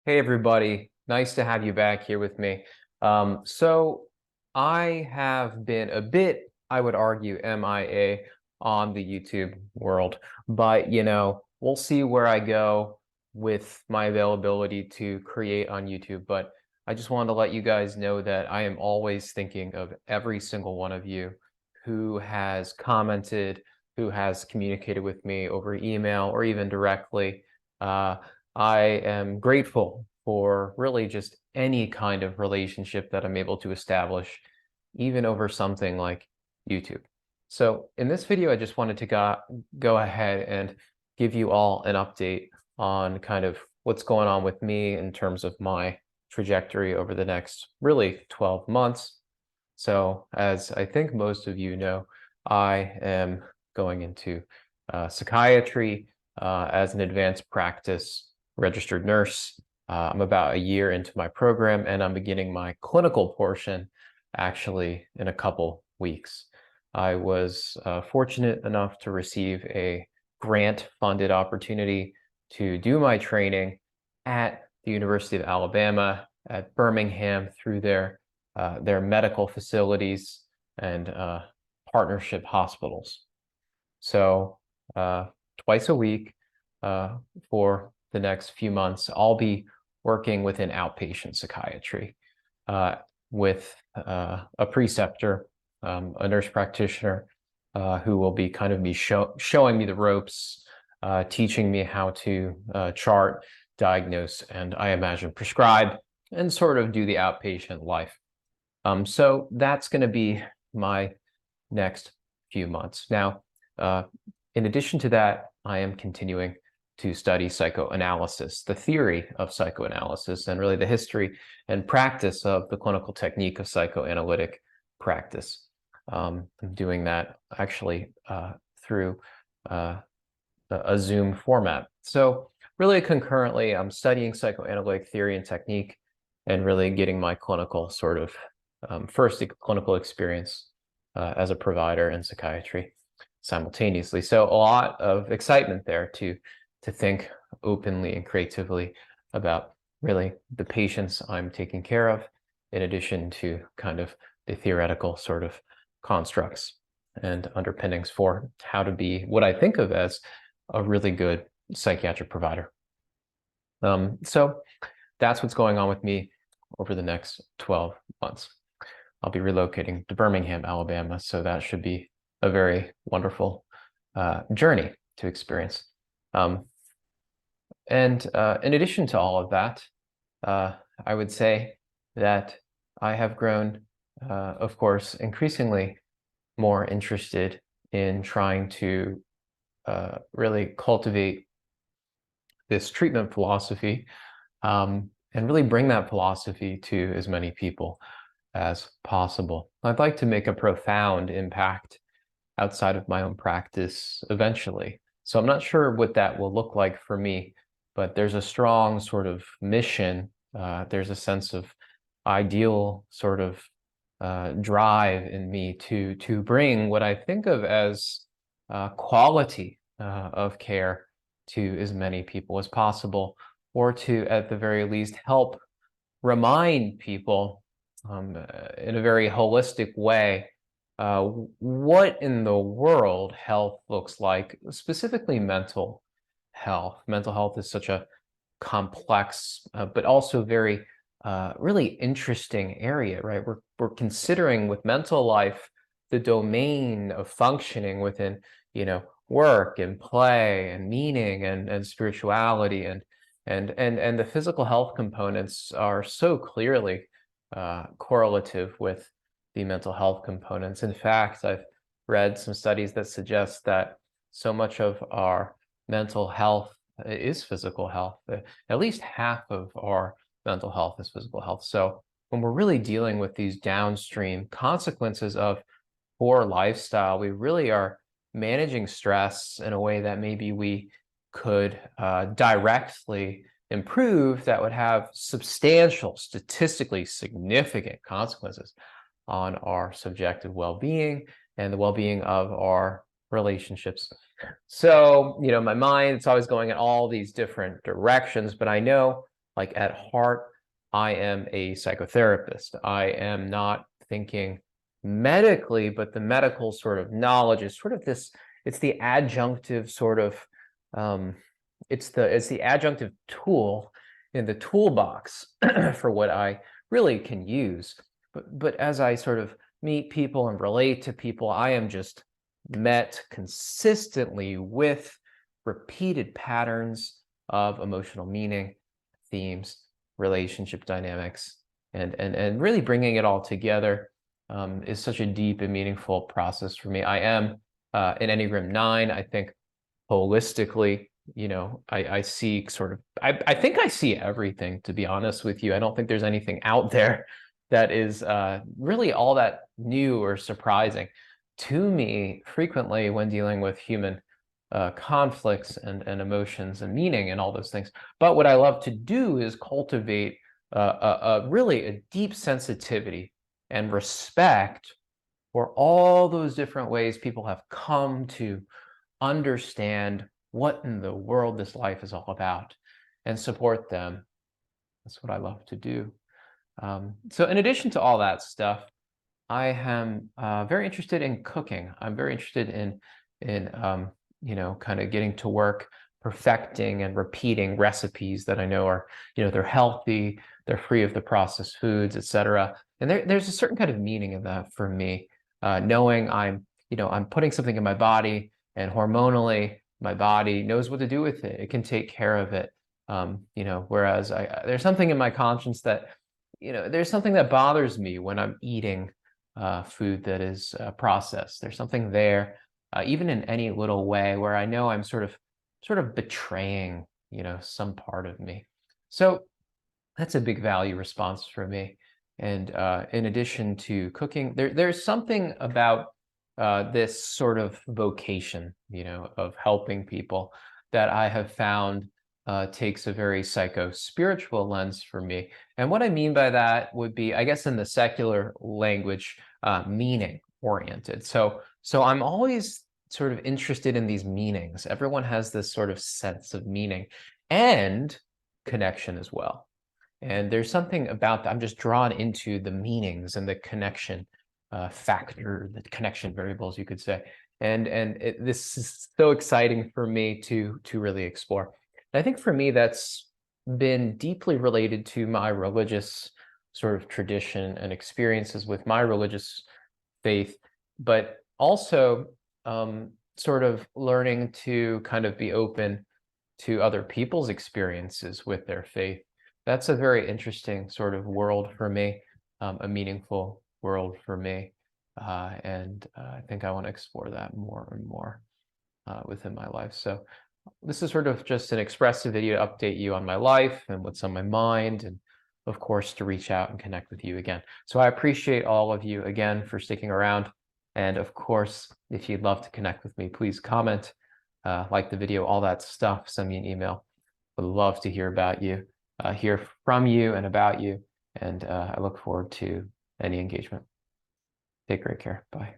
Hey everybody, nice to have you back here with me. So I have been a bit, I would argue, MIA on the YouTube world, but we'll see where I go with my availability to create on YouTube. But I just wanted to let you guys know that I am always thinking of every single one of you who has commented, who has communicated with me over email or even directly. I am grateful for really just any kind of relationship that I'm able to establish, even over something like YouTube. So in this video, I just wanted to go ahead and give you all an update on kind of what's going on with me in terms of my trajectory over the next really 12 months. So as I think most of you know, I am going into psychiatry as an advanced practice registered nurse. I'm about a year into my program, and I'm beginning my clinical portion actually in a couple weeks. I was fortunate enough to receive a grant-funded opportunity to do my training at the University of Alabama at Birmingham through their medical facilities and partnership hospitals. So twice a week for the next few months, I'll be working within outpatient psychiatry with a preceptor, a nurse practitioner who will be kind of showing me the ropes, teaching me how to chart, diagnose, and I imagine prescribe and sort of do the outpatient life. So that's going to be my next few months. Now, in addition to that, I am continuing to study psychoanalysis, the theory of psychoanalysis, and really the history and practice of the clinical technique of psychoanalytic practice. I'm doing that actually through a Zoom format. So really concurrently, I'm studying psychoanalytic theory and technique and really getting my clinical sort of first clinical experience as a provider in psychiatry simultaneously. So a lot of excitement there to think openly and creatively about really the patients I'm taking care of, in addition to kind of the theoretical sort of constructs and underpinnings for how to be what I think of as a really good psychiatric provider. So that's what's going on with me over the next 12 months. I'll be relocating to Birmingham, Alabama, so that should be a very wonderful journey to experience. And in addition to all of that, I would say that I have grown, of course, increasingly more interested in trying to really cultivate this treatment philosophy and really bring that philosophy to as many people as possible. I'd like to make a profound impact outside of my own practice eventually. So I'm not sure what that will look like for me, but there's a strong sort of mission. There's a sense of ideal sort of drive in me to bring what I think of as quality of care to as many people as possible, or to, at the very least, help remind people in a very holistic way what in the world health looks like, specifically mental health. Mental health is such a complex, but also very really interesting area, right? We're considering with mental life the domain of functioning within, work and play and meaning and spirituality and the physical health components are so clearly correlative with the mental health components. In fact, I've read some studies that suggest that so much of our mental health is physical health. At least half of our mental health is physical health. So when we're really dealing with these downstream consequences of poor lifestyle, we really are managing stress in a way that maybe we could directly improve, that would have substantial, statistically significant consequences on our subjective well-being and the well-being of our relationships. So, my mind, it's always going in all these different directions, but I know Like at heart, I am a psychotherapist. I am not thinking medically, but the medical sort of knowledge is sort of this, it's the adjunctive sort of, um, it's the adjunctive tool in the toolbox for what I really can use. But as I sort of meet people and relate to people, I am just met consistently with repeated patterns of emotional meaning, themes, relationship dynamics, and really bringing it all together is such a deep and meaningful process for me. I am an Enneagram 9. I think holistically, I see sort of, I think I see everything, to be honest with you. I don't think there's anything out there that is really all that new or surprising to me frequently when dealing with human conflicts and emotions and meaning and all those things. But what I love to do is cultivate really a deep sensitivity and respect for all those different ways people have come to understand what in the world this life is all about and support them. That's what I love to do. So in addition to all that stuff, I am very interested in cooking. I'm very interested in kind of getting to work perfecting and repeating recipes that I know are, they're healthy, they're free of the processed foods, etc. And there's a certain kind of meaning in that for me, knowing I'm putting something in my body, and hormonally my body knows what to do with it. It can take care of it. Whereas there's something in my conscience that, there's something that bothers me when I'm eating food that is processed. There's something there, even in any little way, where I know I'm sort of betraying, some part of me. So that's a big value response for me. And in addition to cooking, there's something about this sort of vocation, of helping people that I have found takes a very psycho-spiritual lens for me. And what I mean by that would be, I guess in the secular language, meaning oriented. So I'm always sort of interested in these meanings. Everyone has this sort of sense of meaning and connection as well. And there's something about that. I'm just drawn into the meanings and the connection factor, the connection variables, you could say. And this is so exciting for me to really explore. And I think for me, that's been deeply related to my religious sort of tradition and experiences with my religious faith, but also sort of learning to kind of be open to other people's experiences with their faith. That's a very interesting sort of world for me, a meaningful world for me. And I think I want to explore that more and more within my life. So this is sort of just an expressive video to update you on my life and what's on my mind, and of course, to reach out and connect with you again. So I appreciate all of you again for sticking around. And of course, if you'd love to connect with me, please comment, like the video, all that stuff, send me an email. Would love to hear about you, hear from you and about you. And I look forward to any engagement. Take great care. Bye.